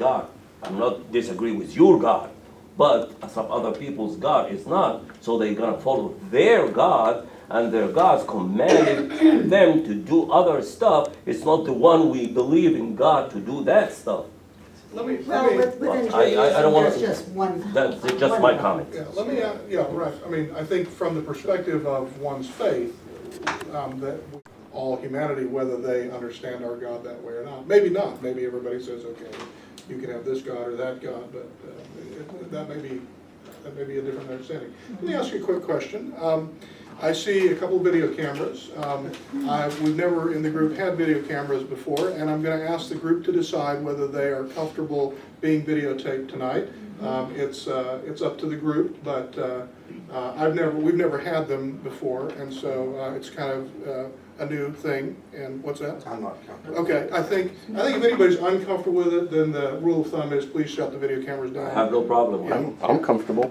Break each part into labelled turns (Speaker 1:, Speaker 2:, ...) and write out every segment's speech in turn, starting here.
Speaker 1: God. I'm not disagree with your God, but some other people's God is not. So they're gonna follow their God, and their God's commanding them to do other stuff. It's not the one we believe in God to do that stuff.
Speaker 2: Within
Speaker 1: I don't want
Speaker 2: Judaism,
Speaker 1: to.
Speaker 2: that's just one.
Speaker 1: That's just my comment.
Speaker 3: Yeah, let me, yeah, right. I mean, I think from the perspective of one's faith, that all humanity, whether they understand our God that way or not. Maybe not. Maybe everybody says, okay, you can have this God or that God, but that may be a different understanding. Let me ask you a quick question. I see a couple of video cameras. We've never in the group had video cameras before, and I'm going to ask the group to decide whether they are comfortable being videotaped tonight. It's up to the group, but we've never had them before, and so it's kind of a new thing. And what's that?
Speaker 4: I'm not comfortable.
Speaker 3: Okay, I think if anybody's uncomfortable with it, then the rule of thumb is please shut the video cameras down.
Speaker 1: I have no problem with it.
Speaker 5: I'm comfortable.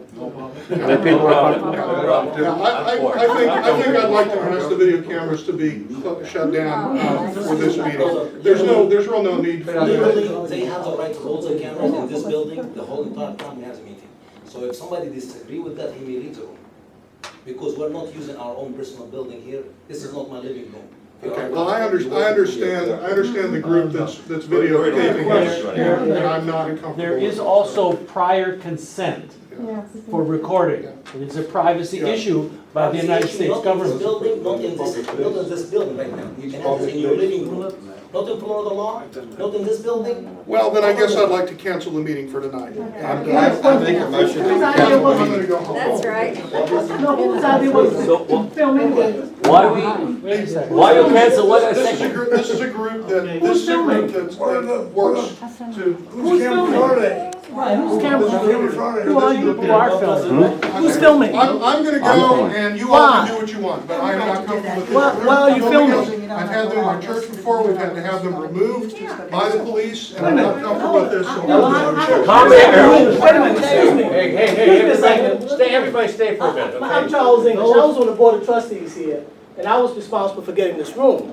Speaker 1: Other people are comfortable.
Speaker 3: Yeah, I think I'd like to ask the video cameras to be shut down for this meeting. There's real no need for
Speaker 6: Legally,
Speaker 3: that.
Speaker 6: they have the right to hold the cameras in this building the whole entire time we have a meeting. So if somebody disagree with that, he may leave the room. Because we're not using our own personal building here. This is not my living room.
Speaker 3: Okay, well, I understand the group that's videotaping this, and I'm not uncomfortable.
Speaker 7: There is also prior consent for recording. It's a privacy issue by the United States government.
Speaker 6: Not in this building right now. You can have this in your living room. Not in Florida law, not in this building.
Speaker 3: Well, then I guess I'd like to cancel the meeting for tonight.
Speaker 4: I make a motion to
Speaker 3: I'm
Speaker 4: cancel the
Speaker 3: gonna
Speaker 4: meeting.
Speaker 3: go home.
Speaker 2: That's right.
Speaker 7: No, whose idea was it? Film anyway.
Speaker 1: Why
Speaker 7: Wait a second.
Speaker 1: you cancel what I
Speaker 3: This is a
Speaker 1: second?
Speaker 3: group that works to.
Speaker 7: Who's filming? Right, who's camera? Who are you who are filming? Who's filming?
Speaker 3: I'm gonna go, and you all can do what you want, but I'm not comfortable with this.
Speaker 7: Why are you filming?
Speaker 3: I've had them in my church before, we've had to have them removed by the police, and I'm not comfortable with this.
Speaker 7: Wait a minute, excuse me.
Speaker 8: Hey, everybody stay for a minute, I'm
Speaker 7: I'm Charles English. I was on the board of trustees here, and I was responsible for getting this room.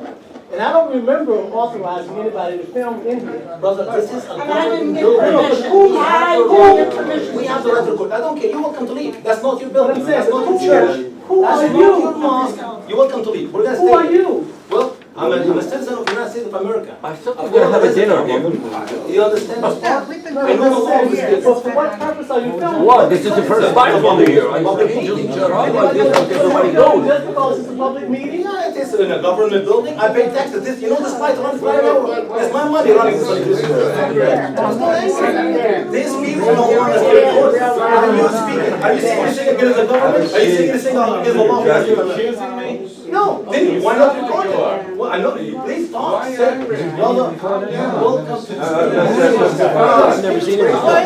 Speaker 7: And I don't remember authorizing anybody to film in here.
Speaker 6: Brother, this is a government
Speaker 2: get
Speaker 6: building.
Speaker 2: permission.
Speaker 6: We have the right to record. I don't care. You're welcome to leave. That's not your building. That's not your church.
Speaker 7: Who
Speaker 6: That's
Speaker 7: are
Speaker 6: not
Speaker 7: you?
Speaker 6: your mosque. You're welcome to leave. We're gonna stay.
Speaker 7: Who are you?
Speaker 6: Well, I'm a citizen of the United States of America.
Speaker 1: I thought we were gonna have a dinner.
Speaker 6: You understand this part?
Speaker 2: We've been
Speaker 6: I know the law is
Speaker 7: But
Speaker 6: different.
Speaker 7: for what purpose are you filming?
Speaker 1: What? This is the first Bible of the year. I just shut up like this until everybody knows.
Speaker 7: Just because it's a public meeting?
Speaker 6: Yeah, it is in a government building. I pay taxes. This, you know, this light runs right now. It's my money running this light. These people don't want us to record. Are you speaking? Are you saying anything against the government? Are you saying anything against the law?
Speaker 8: accusing me?
Speaker 6: No, then why not record it? Well, I know, please talk, sir. Welcome to
Speaker 7: I've never seen it before.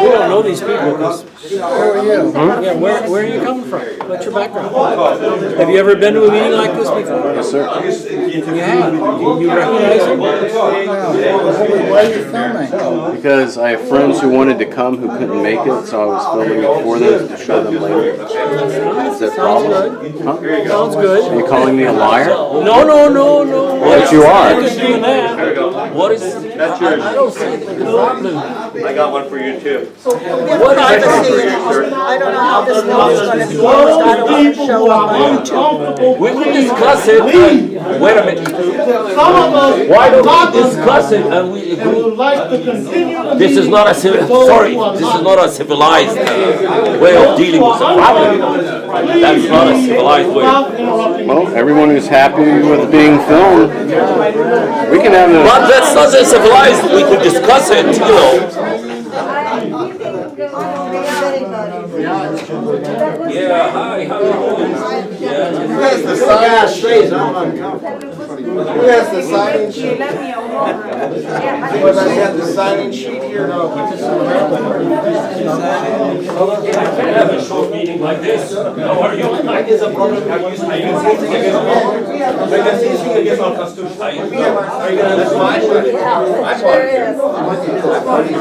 Speaker 7: We don't know these people. Who are you? Yeah, where are you coming from? What's your background? Have you ever been to a meeting like this before?
Speaker 5: Yes, sir.
Speaker 7: You have? You recognize it?
Speaker 4: Why are you filming?
Speaker 5: Because I have friends who wanted to come who couldn't make it, so I was filming it for them to show them later. Is that a problem? Huh?
Speaker 7: Sounds good.
Speaker 5: Are you calling me a liar?
Speaker 7: No.
Speaker 5: But you are.
Speaker 7: You're doing that.
Speaker 1: What is?
Speaker 9: That's yours.
Speaker 1: I don't see the problem.
Speaker 9: I got one for you too.
Speaker 1: What
Speaker 2: Privacy, I don't know how this bill is going to be used. I don't want to show up on YouTube.
Speaker 1: We will discuss it. Wait a minute.
Speaker 8: Some of us
Speaker 1: Why don't we discuss it and we agree?
Speaker 8: would like to continue the
Speaker 1: This is not a sorry. This is not a civilized way of dealing with a problem. That's not a civilized way.
Speaker 5: Well, everyone who's happy with being filmed, we can have a...
Speaker 1: But that's not a civilized. We could discuss it. You know. Yeah. Hi. How are you doing?
Speaker 4: Who has the sign-in sheet? Who has the sign-in sheet? Anybody have the sign-in sheet here?
Speaker 1: I can't have a short meeting like this. How are you?
Speaker 6: Like is a problem. Are you saying anything against the law? Are you saying anything against our constitution? Are you gonna
Speaker 4: That's my party. My party.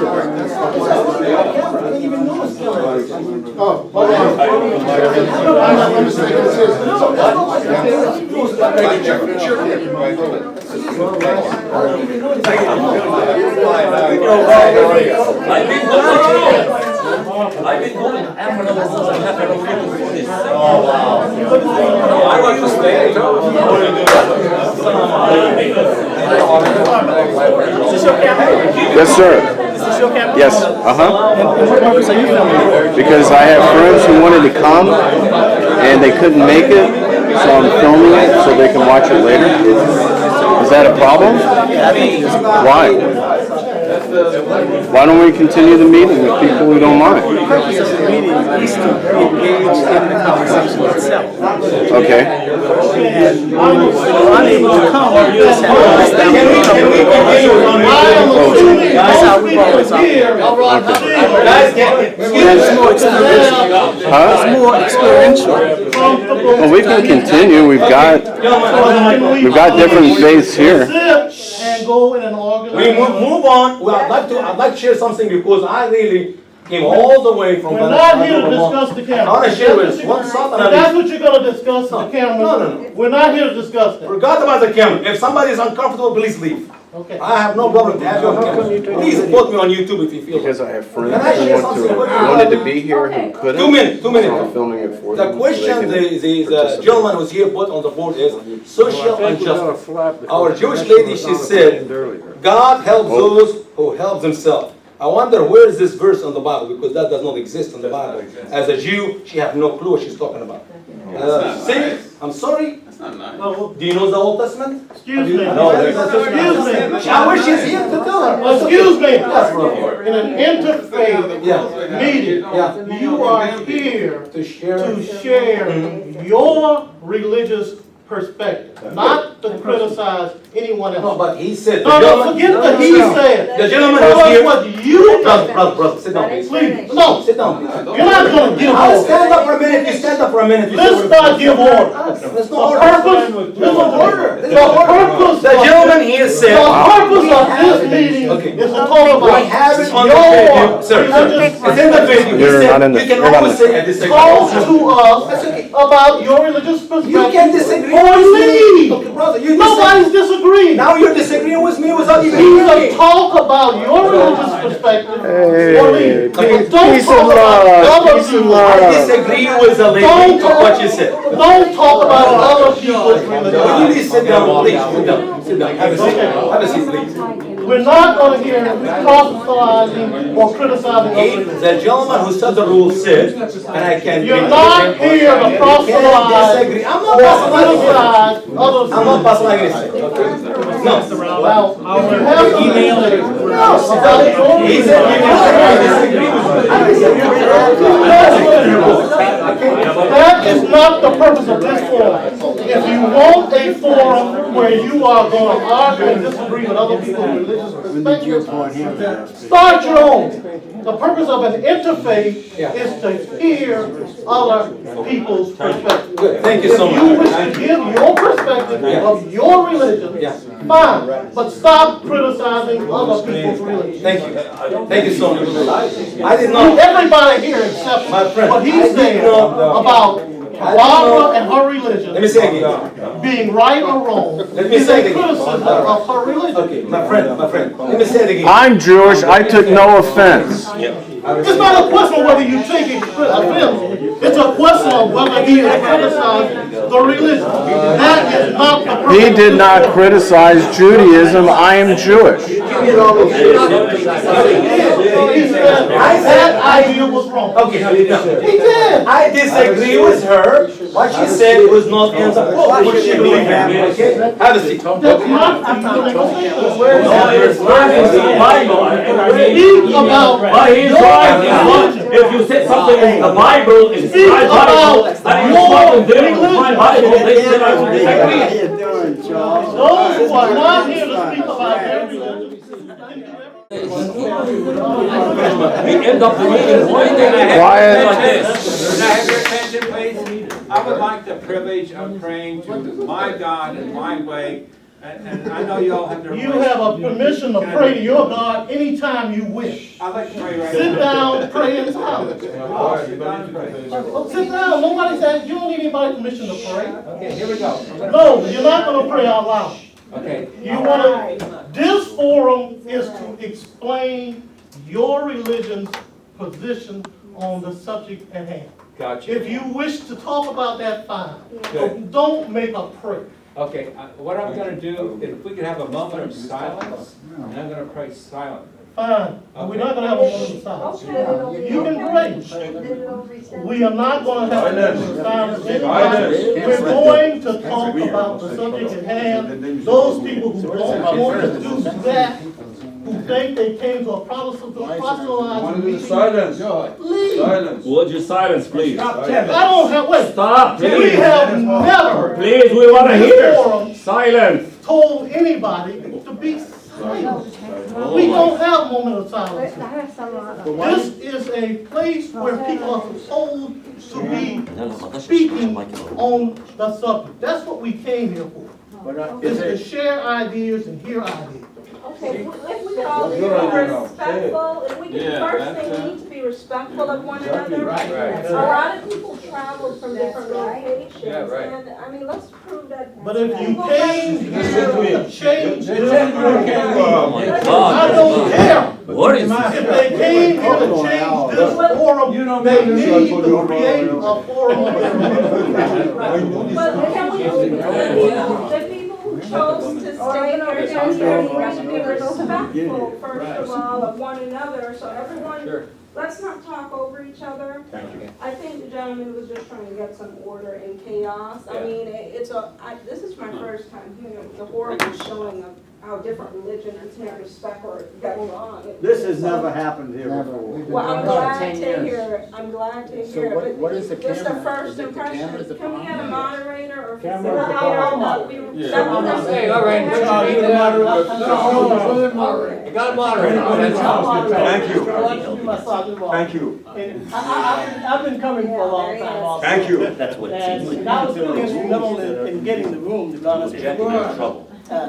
Speaker 3: Oh, hold on. I'm mistaken. This is.
Speaker 1: I've been going half an hour before this.
Speaker 8: I want to stay.
Speaker 5: Yes, sir. Yes. Because I have friends who wanted to come and they couldn't make it, so I'm filming it so they can watch it later. Is that a problem? Why? Why don't we continue the meeting with people who don't mind?
Speaker 7: The purpose of the meeting is to engage in the conversation itself.
Speaker 5: Okay.
Speaker 7: And unable to come, you just have to understand that's how we've always operated. It's more experiential.
Speaker 5: Huh?
Speaker 7: It's more experiential.
Speaker 5: Well, we can continue. We've got different faiths here.
Speaker 8: And go in and organize.
Speaker 6: We move on. Well, I'd like to share something because I really came all the way from.
Speaker 8: We're not here to discuss the camera.
Speaker 6: I want to share with one something.
Speaker 8: If that's what you're going to discuss, the camera.
Speaker 6: No.
Speaker 8: We're not here to discuss that.
Speaker 6: Forgot about the camera. If somebody is uncomfortable, please leave.
Speaker 8: Okay.
Speaker 6: I have no problem to have you on camera. Please put me on YouTube if you feel.
Speaker 5: Because I have friends
Speaker 6: Can I share
Speaker 5: who
Speaker 6: something?
Speaker 5: wanted to be here who couldn't.
Speaker 6: 2 minutes. 2
Speaker 5: So
Speaker 6: minutes.
Speaker 5: I'm filming it for
Speaker 6: The
Speaker 5: them.
Speaker 6: question the gentleman who's here put on the board is social injustice. Our Jewish lady, she said, God helps those who help themselves. I wonder where is this verse in the Bible, because that does not exist in the Bible. As a Jew, she has no clue what she's talking about. See, I'm sorry.
Speaker 9: That's not nice.
Speaker 6: Do you know the Old Testament?
Speaker 8: Excuse me.
Speaker 6: No,
Speaker 8: Excuse me.
Speaker 6: I wish she's here to tell her.
Speaker 8: Excuse me.
Speaker 6: Yes, brother.
Speaker 8: In an interfaith meeting, you are here
Speaker 6: To share.
Speaker 8: to share your religious perspective, not to criticize anyone
Speaker 6: No,
Speaker 8: else.
Speaker 6: but he said.
Speaker 8: No, forget the he said.
Speaker 6: The gentleman
Speaker 8: Tell
Speaker 6: was
Speaker 8: us
Speaker 6: here.
Speaker 8: what you
Speaker 6: Brother, sit down, please.
Speaker 8: Please, no,
Speaker 6: Sit down, please.
Speaker 8: you're not going to give
Speaker 6: I'll
Speaker 8: order.
Speaker 6: stand up for a minute. You stand up for a minute.
Speaker 8: Let's not give order.
Speaker 6: There's
Speaker 8: The
Speaker 6: no order.
Speaker 8: purpose,
Speaker 6: There's no order.
Speaker 8: the purpose
Speaker 6: The
Speaker 8: of
Speaker 6: gentleman here said.
Speaker 8: the purpose of this meeting
Speaker 6: Okay.
Speaker 8: is to talk about
Speaker 6: We have it on the video, sir.
Speaker 8: religious
Speaker 6: It's in the video. He
Speaker 5: You're
Speaker 6: said,
Speaker 5: not in the-
Speaker 6: you can
Speaker 5: you're not
Speaker 6: always
Speaker 5: in
Speaker 6: say I disagree.
Speaker 8: talk to us about your religious perspective.
Speaker 6: You can disagree
Speaker 8: Or
Speaker 6: with me.
Speaker 8: leave.
Speaker 6: Okay, brother, you
Speaker 8: Nobody's disagreeing.
Speaker 6: Now you're disagreeing with me without even
Speaker 8: Either
Speaker 6: hearing.
Speaker 8: talk about your religious perspective
Speaker 5: Hey,
Speaker 8: or leave.
Speaker 5: peace-
Speaker 8: Don't
Speaker 5: peace
Speaker 8: talk
Speaker 5: and
Speaker 8: about
Speaker 5: love,
Speaker 8: other
Speaker 5: peace and
Speaker 8: people's
Speaker 5: love.
Speaker 6: I disagree with the lady
Speaker 8: Don't
Speaker 6: of what you said.
Speaker 8: Don't talk about other people's
Speaker 6: Will you
Speaker 8: religion.
Speaker 6: please sit down, please? Sit down. Sit down. Have a seat. Have a seat, please.
Speaker 8: We're not going to hear proselytizing or criticizing other religions.
Speaker 6: The gentleman who set the rule said, and I can.
Speaker 8: You're not here to proselytize
Speaker 6: disagree. I'm
Speaker 8: or
Speaker 6: not proselytizing.
Speaker 8: criticize other
Speaker 6: I'm not
Speaker 8: religions.
Speaker 6: proselytizing. No.
Speaker 8: Well, you have to email it.
Speaker 6: He said you disagree with me. I disagree with
Speaker 8: That is not the purpose of this forum. If you want a forum where you are going to argue and disagree with other people's religious perspectives, start your own. The purpose of an interfaith is to hear other people's perspectives.
Speaker 6: Good. Thank you so
Speaker 8: If you
Speaker 6: much.
Speaker 8: wish to give your perspective of your religion, fine, but stop criticizing other people's religion.
Speaker 6: Thank you. Thank you so much. I did not.
Speaker 8: Everybody here except
Speaker 6: My friend,
Speaker 8: what
Speaker 6: I
Speaker 8: he's
Speaker 6: did
Speaker 8: saying
Speaker 6: not-
Speaker 8: about Barbara and her religion.
Speaker 6: Let me say again.
Speaker 8: Being right or wrong
Speaker 6: Let me
Speaker 8: is
Speaker 6: say
Speaker 8: a
Speaker 6: it again.
Speaker 8: criticism of her religion.
Speaker 6: Okay, my friend. Let me say it again.
Speaker 5: I'm Jewish. I took no offense.
Speaker 8: It's not a question of whether you take offense. It's a question of whether he is criticizing the religion. That is not the purpose.
Speaker 5: He did not criticize Judaism. I am Jewish.
Speaker 8: He said that idea was wrong.
Speaker 6: Okay,
Speaker 8: He did.
Speaker 6: I disagree with her. What she said was not in the book. What she believed in. Okay? Have a seat.
Speaker 8: That's not for you to make a statement.
Speaker 1: It's not in the Bible.
Speaker 8: Speak about
Speaker 1: But he's right. If you said something in the Bible, it's my Bible, and you something different with my Bible, then I would disagree.
Speaker 8: those who are not here to speak about their religion.
Speaker 1: We end up the meeting, why did I have to like this?
Speaker 10: Can I have your attention, please? I would like the privilege of praying to my God in my way, and I know you all have their
Speaker 8: You have a permission to pray to your God anytime you wish.
Speaker 10: I'd like to pray right
Speaker 8: Sit
Speaker 10: now.
Speaker 8: down, pray in silence.
Speaker 10: Oh, sit down and pray.
Speaker 8: Sit down. Nobody said you don't need anybody's permission to pray.
Speaker 10: Okay, here we go.
Speaker 8: No, you're not going to pray out loud.
Speaker 10: Okay.
Speaker 8: You want to, this forum is to explain your religion's position on the subject at hand.
Speaker 10: Gotcha.
Speaker 8: If you wish to talk about that, fine.
Speaker 10: Good.
Speaker 8: Don't make a prayer.
Speaker 10: Okay, what I'm gonna do, if we could have a moment of silence, and I'm gonna pray silently.
Speaker 8: Fine. We're not going to have a moment of silence. You can pray. We are not going to have a moment of silence. We're going to talk about the subject at hand. Those people who don't want to do that, who think they came to a proselytizing meeting,
Speaker 9: Silence.
Speaker 8: leave.
Speaker 9: Silence.
Speaker 1: Would you silence, please?
Speaker 8: I don't have, wait.
Speaker 1: Stop,
Speaker 8: We
Speaker 1: please.
Speaker 8: have never
Speaker 1: Please, we want to hear.
Speaker 8: forum
Speaker 1: Silence.
Speaker 8: told anybody to be silent. We don't have a moment of silence. This is a place where people are supposed to be speaking on the subject. That's what we came here for. Is to share ideas and hear ideas.
Speaker 11: Okay, if we could all be respectful, if we could, first thing, we need to be respectful of one another. A lot of people travel from different locations, and I mean, let's prove that.
Speaker 8: But if you came here to change this
Speaker 1: Oh my
Speaker 8: I
Speaker 1: God.
Speaker 8: don't care.
Speaker 1: What is this?
Speaker 8: If they came here to change this forum, they need to create a forum of their own.
Speaker 11: But can we, the people who chose to stay here, we should be respectful, first of all, of one another, so everyone, let's not talk over each other. I think the gentleman was just trying to get some order in chaos. I mean, this is my first time hearing the horrible showing of how different religion and can't respect or get along.
Speaker 4: This has never happened here before.
Speaker 11: Well, I'm glad to hear it. I'm glad to
Speaker 4: So
Speaker 11: hear it.
Speaker 4: what is the
Speaker 11: Just the
Speaker 4: camera?
Speaker 11: first
Speaker 4: Is it the
Speaker 11: impression.
Speaker 4: camera, the
Speaker 11: Can we have a moderator or
Speaker 8: Camera,
Speaker 11: facilitator?
Speaker 10: Hey, all right, you the moderator. You got a moderator.
Speaker 9: Thank you.
Speaker 8: Thank
Speaker 9: you.
Speaker 8: I've been coming for a long time also.
Speaker 9: Thank you.
Speaker 1: That's what it seems like.
Speaker 8: And I was really instrumental in getting the room, to be honest with
Speaker 1: Jackie,
Speaker 8: you.
Speaker 1: you're in trouble.
Speaker 8: My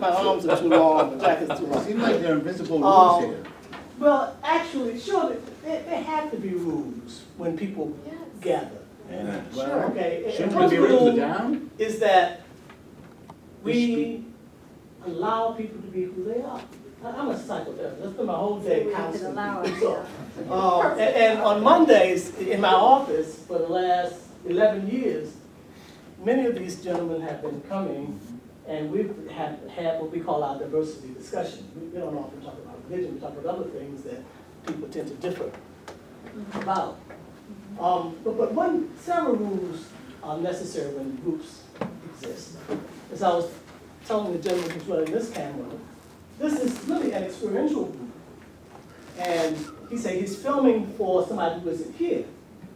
Speaker 8: arms are too long, the jacket's too long.
Speaker 4: Seems like they're invisible rules here.
Speaker 8: Well, actually, sure, there have to be rules when people gather. Okay. and
Speaker 4: Shouldn't
Speaker 8: first
Speaker 4: we be written
Speaker 8: rule
Speaker 4: down?
Speaker 8: is that we allow people to be who they are. I'm a psychotherapist. I spend my whole day counseling people. So, and on Mondays in my office for the last 11 years, many of these gentlemen have been coming, and we've had what we call our diversity discussion. We don't often talk about religion, we talk about other things that people tend to differ about. But several rules are necessary when groups exist. As I was telling the gentleman who's running this camera, this is really an experiential group. And he said he's filming for somebody who isn't here.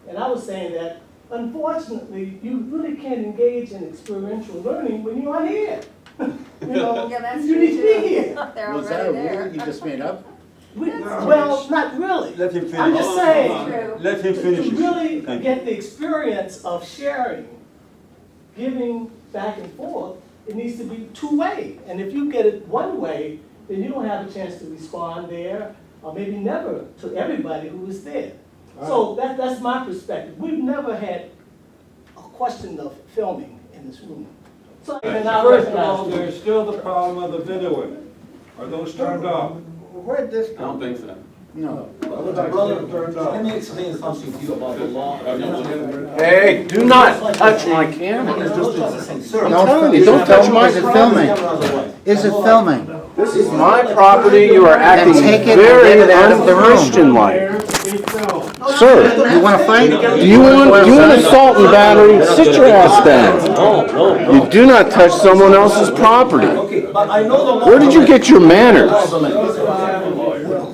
Speaker 8: And I was saying that, unfortunately, you really can't engage in experiential learning when you are here. You know, you need to be here.
Speaker 4: Was that a rule you just made up?
Speaker 8: Well, not really.
Speaker 9: Let him finish.
Speaker 8: I'm just saying,
Speaker 9: Let him finish
Speaker 8: to
Speaker 9: it.
Speaker 8: really
Speaker 9: Thank
Speaker 8: get the experience of sharing, giving back and forth, it needs to be two-way. And if you get it one way, then you don't have a chance to respond there, or maybe never to everybody who is there. So that's my perspective. We've never had a question of filming in this room. So, and I
Speaker 9: First of all,
Speaker 8: recognize
Speaker 9: there's still the problem of the videoing. Are those turned off?
Speaker 4: Where'd this
Speaker 6: I
Speaker 4: come?
Speaker 6: don't think so.
Speaker 4: No.
Speaker 6: Brother, let me explain something to you about the law.
Speaker 5: Hey, do not touch my camera.
Speaker 6: Sir,
Speaker 5: I'm telling you, don't touch my
Speaker 4: Is it filming? Is it filming?
Speaker 5: This is my property. You are acting
Speaker 4: take it and
Speaker 5: very
Speaker 4: get it out of the room.
Speaker 5: unchristian-like. Sir,
Speaker 4: You wanna fight?
Speaker 5: you want assault and battery? Sit your ass down. You do not touch someone else's property.
Speaker 6: okay, but I know the law.
Speaker 5: Where did you get your manners?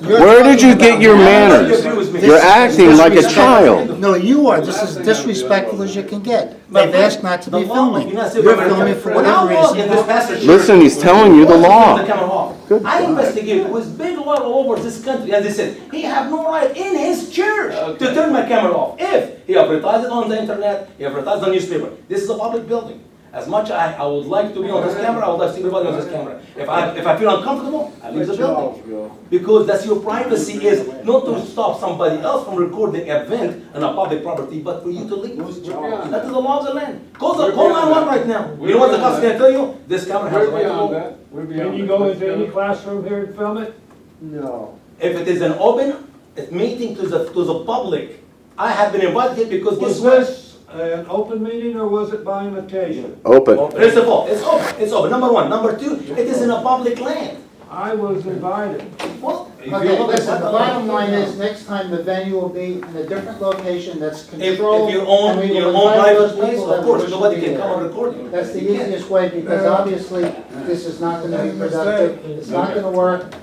Speaker 5: Where did you get your manners? You're acting like a child.
Speaker 4: No, you are. This is disrespectful as you can get. They've asked not to be filming. You're filming for whatever reason.
Speaker 5: Listen, he's telling you the law. Good.
Speaker 6: I investigate with big law all over this country, and they said he have no right in his church to turn my camera off. If he advertised it on the internet, he advertised on the newspaper. This is a public building. As much I would like to be on this camera, I would like to see everybody on this camera. If I feel uncomfortable, I leave the building. Because that's your privacy, is not to stop somebody else from recording an event on a public property, but for you to leave. That is the law of the land. Call 911 right now. You know what the cops can tell you? This camera has the right to go.
Speaker 9: Can you go into any classroom here and film it?
Speaker 8: No.
Speaker 6: If it is an open meeting to the public, I have been invited here because
Speaker 9: Was
Speaker 6: guess what?
Speaker 9: this an open meeting or was it by invitation?
Speaker 5: Open.
Speaker 6: First of all, it's open. It's open. Number one. Number two, it is in a public land.
Speaker 9: I was invited.
Speaker 6: Well,
Speaker 4: Okay, listen, the bottom line is, next time the venue will be in a different location that's controlled.
Speaker 6: if you own
Speaker 4: and we will
Speaker 6: your own
Speaker 4: invite
Speaker 6: private
Speaker 4: those
Speaker 6: place,
Speaker 4: people
Speaker 6: of
Speaker 4: that
Speaker 6: course,
Speaker 4: wish to
Speaker 6: nobody
Speaker 4: be
Speaker 6: can
Speaker 4: there.
Speaker 6: come and record you.
Speaker 4: That's the easiest way, because obviously, this is not gonna be productive, it's not gonna work.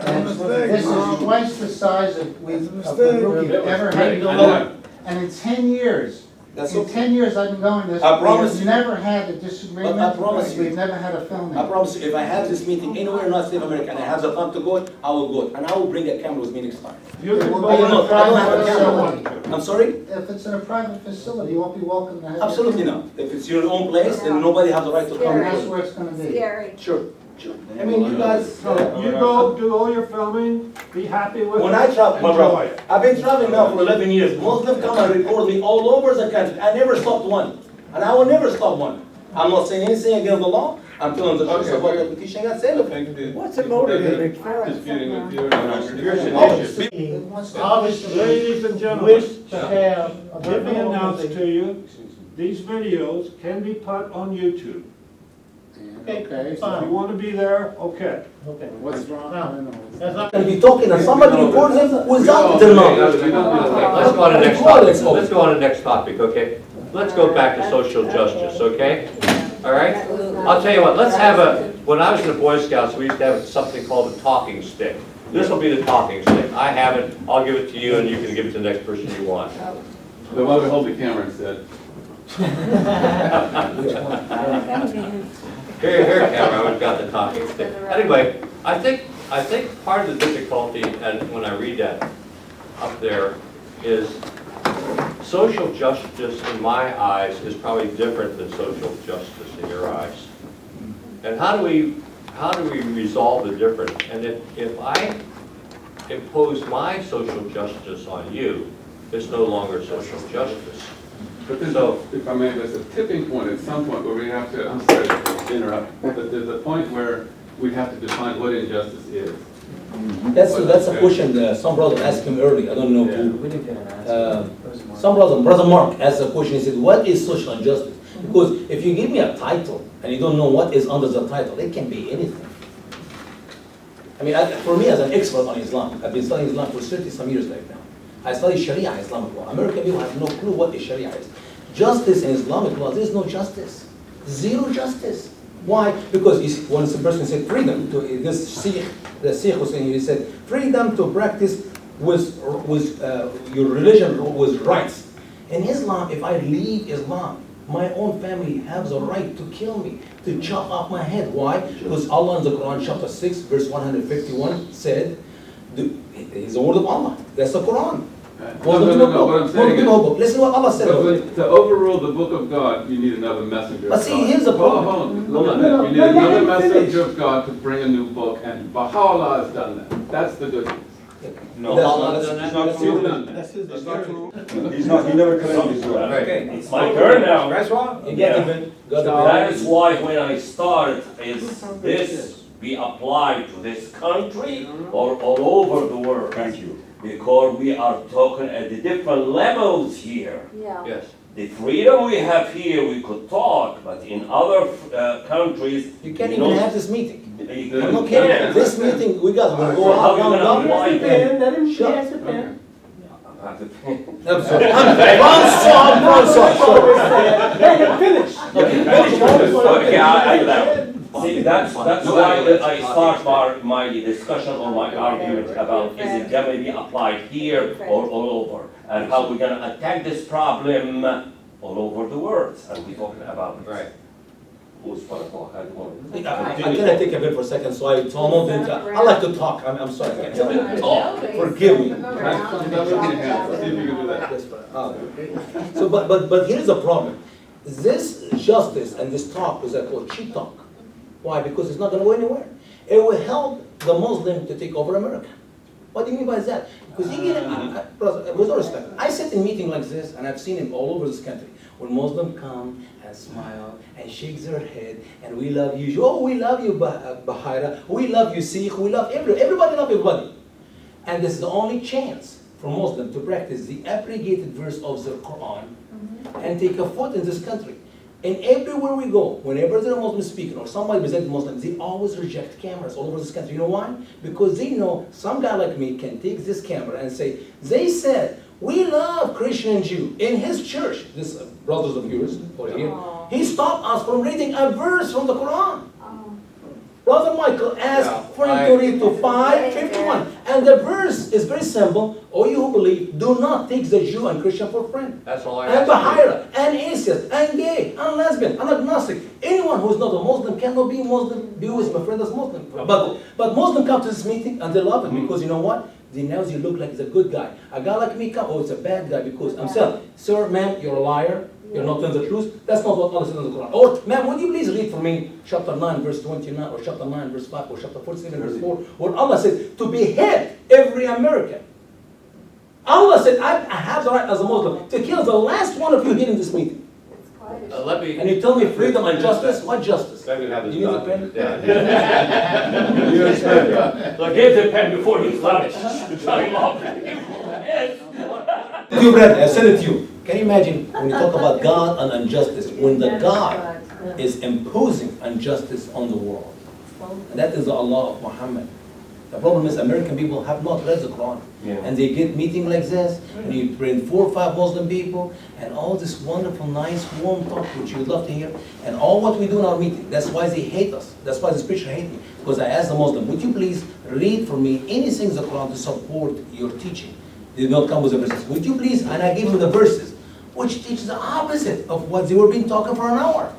Speaker 4: And this is twice the size of the group you've ever had. And in 10 years, in 10 years I've been going this,
Speaker 6: I promise
Speaker 4: we've
Speaker 6: you.
Speaker 4: never had a
Speaker 6: But I
Speaker 4: disagreement,
Speaker 6: promise you.
Speaker 4: we've never had a filming.
Speaker 6: I promise you, if I have this meeting anywhere in North State of America and I have the time to go, I will go. And I will bring a camera with me next time.
Speaker 9: You can
Speaker 4: Well,
Speaker 9: go
Speaker 6: I
Speaker 9: in.
Speaker 6: don't have a
Speaker 4: Facility.
Speaker 6: camera. I'm sorry?
Speaker 4: If it's in a private facility, you won't be welcome to have.
Speaker 6: Absolutely not. If it's your own place, then nobody has the right to come.
Speaker 4: And
Speaker 6: and
Speaker 4: that's
Speaker 6: do
Speaker 4: where it's gonna be.
Speaker 11: Scary.
Speaker 6: it. Sure, sure. I mean, you guys.
Speaker 9: You go do all your filming, be happy with it.
Speaker 6: When I travel, my
Speaker 9: enjoy
Speaker 6: brother,
Speaker 9: it.
Speaker 6: I've been traveling now for 11 years. Most of them come and record me all over the country. I never stopped one. And I will never stop one. I'm not saying anything against the law. I'm telling the truth about the petition. I said it.
Speaker 8: What's it motivated for? Obviously,
Speaker 9: Ladies and gentlemen,
Speaker 8: wish to have a
Speaker 9: let me announce to you, these videos can be put on YouTube.
Speaker 8: Okay,
Speaker 9: If you
Speaker 8: fine.
Speaker 9: want to be there, okay.
Speaker 8: Okay. What's wrong? Now, that's not.
Speaker 6: And be talking and somebody records them without the knowledge.
Speaker 12: Let's go on to the next topic. Let's go on to the next topic, okay? Let's go back to social justice, okay? All right? I'll tell you what, let's have when I was in the Boy Scouts, we used to have something called a talking stick. This will be the talking stick. I have it, I'll give it to you, and you can give it to the next person you want.
Speaker 5: The one we hold the camera instead.
Speaker 12: Here, camera, we've got the talking stick. Anyway, I think part of the difficulty, and when I read that up there, is social justice in my eyes is probably different than social justice in your eyes. And how do we resolve the difference? And if I impose my social justice on you, it's no longer social justice.
Speaker 5: But there's
Speaker 12: So-
Speaker 5: if I may, there's a tipping point at some point where we have to, I'm sorry to interrupt, but there's a point where we have to define what injustice is.
Speaker 6: That's a question some brother asked him earlier. I don't know who. Some brother Mark asked a question. He said, "What is social injustice?" Because if you give me a title and you don't know what is under the title, it can be anything. I mean, for me as an expert on Islam, I've been studying Islam for 30-some years right now. I study Shariah Islamic law. American people have no clue what the Sharia is. Justice in Islamic law, there is no justice. Zero justice. Why? Because one person said freedom to this Sikh, the Sikh was saying, he said, freedom to practice with your religion with rights. In Islam, if I leave Islam, my own family has the right to kill me, to chop off my head. Why? Because Allah in the Quran, chapter 6, verse 151, said, it's the word of Allah. That's the Quran.
Speaker 5: No, what I'm saying is,
Speaker 6: listen what Allah said.
Speaker 5: to overrule the book of God, you need another messenger.
Speaker 6: But see, here's the problem.
Speaker 5: Hold on. You need another messenger of God to bring a new book, and Baha'u'llah has done that. That's the good news.
Speaker 12: No,
Speaker 6: That's
Speaker 12: Allah
Speaker 6: not-
Speaker 12: has done that?
Speaker 9: Not
Speaker 5: You've
Speaker 9: true.
Speaker 5: done that.
Speaker 9: That's not true. He never claimed Israel.
Speaker 12: Right.
Speaker 1: It's my turn now.
Speaker 10: That's wrong.
Speaker 6: You get even.
Speaker 1: That is why when I start, is this be applied to this country or all over the world?
Speaker 9: Thank you.
Speaker 1: Because we are talking at the different levels here.
Speaker 11: Yeah.
Speaker 12: Yes.
Speaker 1: The freedom we have here, we could talk, but in other countries,
Speaker 6: You can't
Speaker 1: know,
Speaker 6: even have this meeting.
Speaker 1: you
Speaker 6: I'm not
Speaker 1: can't.
Speaker 6: kidding. This meeting, we got to go
Speaker 1: So how
Speaker 6: out,
Speaker 1: you
Speaker 6: down,
Speaker 1: gonna
Speaker 6: down.
Speaker 1: apply that?
Speaker 8: Let him
Speaker 6: Shut
Speaker 8: ask the pen.
Speaker 1: I have to think.
Speaker 6: I'm sorry. I'm sorry.
Speaker 8: Let him finish.
Speaker 1: Okay, I allow. See, that's why I start my discussion or my argument about is it gonna be applied here or all over, and how we're gonna attack this problem all over the world, and we're talking about it.
Speaker 12: Right.
Speaker 1: Who's gonna talk? I don't
Speaker 6: I
Speaker 1: know.
Speaker 6: can I take a bit for a second, so I like to talk, I'm sorry, I can't help it. Talk, forgive me.
Speaker 5: See if you can do that.
Speaker 6: So, but here's the problem. this justice and this talk is called cheap talk. Why? Because it's not going to go anywhere. It will help the Muslim to take over America. What do you mean by that? Because you get it, brother, with all respect, I sit in meetings like this, and I've seen it all over this country. When Muslims come and smile and shake their head, and we love you. Oh, we love you, Baha'i. We love you, Sikh. We love everybody. Love everybody. And this is the only chance for Muslims to practice the abrogated verse of the Quran and take a foot in this country. And everywhere we go, whenever there are Muslims speaking or somebody presenting Muslims, they always reject cameras all over this country. You know why? Because they know some guy like me can take this camera and say, they said, we love Christian and Jew. In his church, this brothers of yours, over here, he stopped us from reading a verse from the Quran. Brother Michael asked for him to read to 5:51. And the verse is very simple. All you who believe, do not take the Jew and Christian for friend.
Speaker 12: That's all I
Speaker 6: And
Speaker 12: ask.
Speaker 6: Baha'i, and atheist, and gay, and lesbian, and agnostic. Anyone who is not a Muslim cannot be Muslim, be with my friend as Muslim. But Muslims come to this meeting and they love it because you know what? They know you look like he's a good guy. A guy like me come, oh, it's a bad guy because I'm saying, sir, ma'am, you're a liar. You're not telling the truth. That's not what Allah says in the Quran. Or, ma'am, would you please read for me chapter 9, verse 29, or chapter 9, verse 5, or chapter 47, verse 4, where Allah says to behead every American. Allah said, I have the right as a Muslim to kill the last one of you here in this meeting.
Speaker 12: Let me.
Speaker 6: And you tell me freedom and justice? What justice?
Speaker 12: Let me have this
Speaker 6: You need a
Speaker 12: document.
Speaker 6: pen?
Speaker 12: Yeah.
Speaker 1: Look, give the pen before he starts shutting off.
Speaker 6: You read, I sent it to you. Can you imagine when you talk about God and injustice, when the God is imposing injustice on the world? And that is the Allah of Muhammad. The problem is American people have not read the Quran. And they get meeting like this, and you bring 4 or 5 Muslim people, and all this wonderful, nice, warm talk, which you would love to hear, and all what we do in our meeting. That's why they hate us. That's why the preacher hate me. Because I asked the Muslim, would you please read for me anything in the Quran to support your teaching? They did not come with the verses. Would you please? And I gave him the verses, which teach the opposite of what they were being talking for an hour.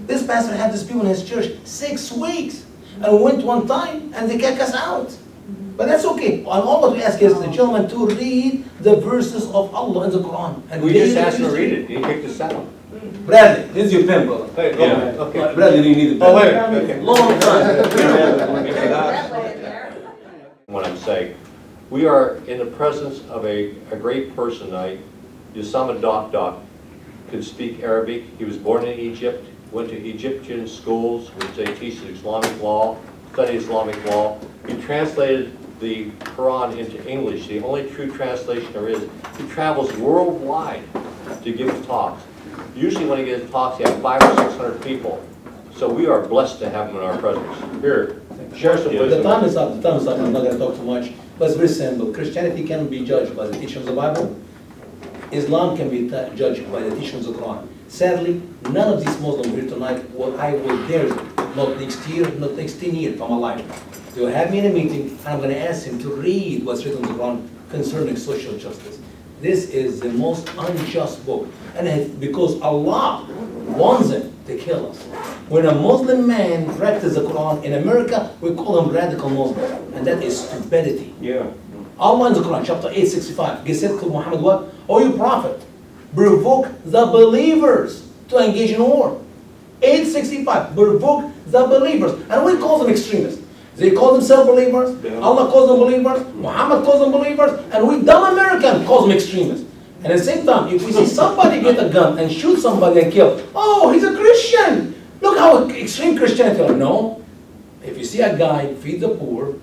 Speaker 6: This pastor had these people in his church 6 weeks. And we went one time, and they kicked us out. But that's okay. And all what we ask is the gentleman to read the verses of Allah in the Quran. And
Speaker 12: We just asked him to read it. He kicked us out.
Speaker 6: Bradley, here's your pen, brother.
Speaker 12: Hey, okay.
Speaker 6: Bradley, you need a pen.
Speaker 12: Oh, wait. Okay.
Speaker 6: Long time.
Speaker 12: What I'm saying, we are in the presence of a great person tonight. Usama Dakdok could speak Arabic. He was born in Egypt, went to Egyptian schools, which they teach Islamic law, study Islamic law. He translated the Quran into English, the only true translation there is. He travels worldwide to give talks. Usually when he gives talks, he has 500 or 600 people. So we are blessed to have him in our presence. Here, share some
Speaker 6: The
Speaker 12: wisdom.
Speaker 6: time is up. The time is up. I'm not going to talk too much. But it's very simple. Christianity cannot be judged by the teaching of the Bible. Islam can be judged by the teaching of the Quran. Sadly, none of these Muslims here tonight, I will dare them, not next year, not next 10 years from my life. They will have me in a meeting, and I'm going to ask him to read what's written in the Quran concerning social justice. This is the most unjust book. And it's because Allah wants them to kill us. When a Muslim man practices the Quran in America, we call him radical Muslim. And that is stupidity. Allah in the Quran, chapter 865, he said to Muhammad what? Oh, you prophet, provoke the believers to engage in war. 865, provoke the believers. And we call them extremists. They call themselves believers, Allah calls them believers, Muhammad calls them believers, and we dumb Americans call them extremists. And at the same time, if we see somebody get a gun and shoot somebody and kill, oh, he's a Christian. Look how extreme Christianity is. No. If you see a guy feed the poor,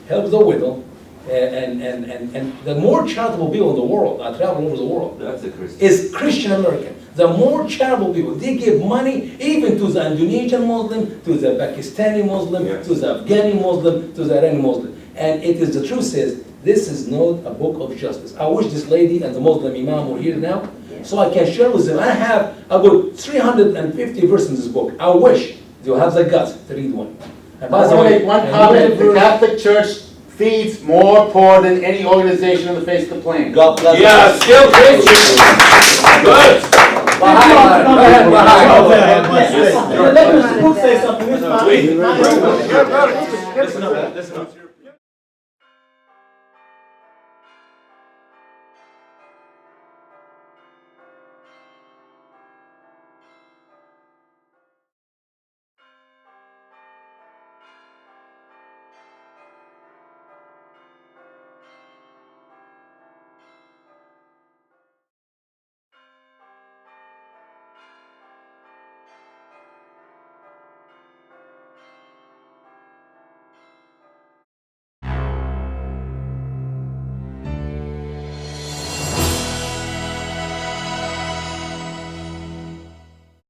Speaker 6: help the widow, and the more charitable people in the world, I travel over the world, is Christian American. The more charitable people, they give money even to the Indonesian Muslim, to the Pakistani Muslim, to the Afghani Muslim, to the Iranian Muslim. And it is the truth says, this is not a book of justice. I wish this lady and the Muslim Imam were here now, so I can share with them. I have about 350 verses in this book. I wish they'll have the guts to read one. And by the way,
Speaker 5: one comment, the Catholic Church feeds more poor than any organization on the face of the planet.
Speaker 6: God bless
Speaker 1: Yeah, still preaching. Good.
Speaker 6: Let the book say something.
Speaker 1: Wait. Listen up.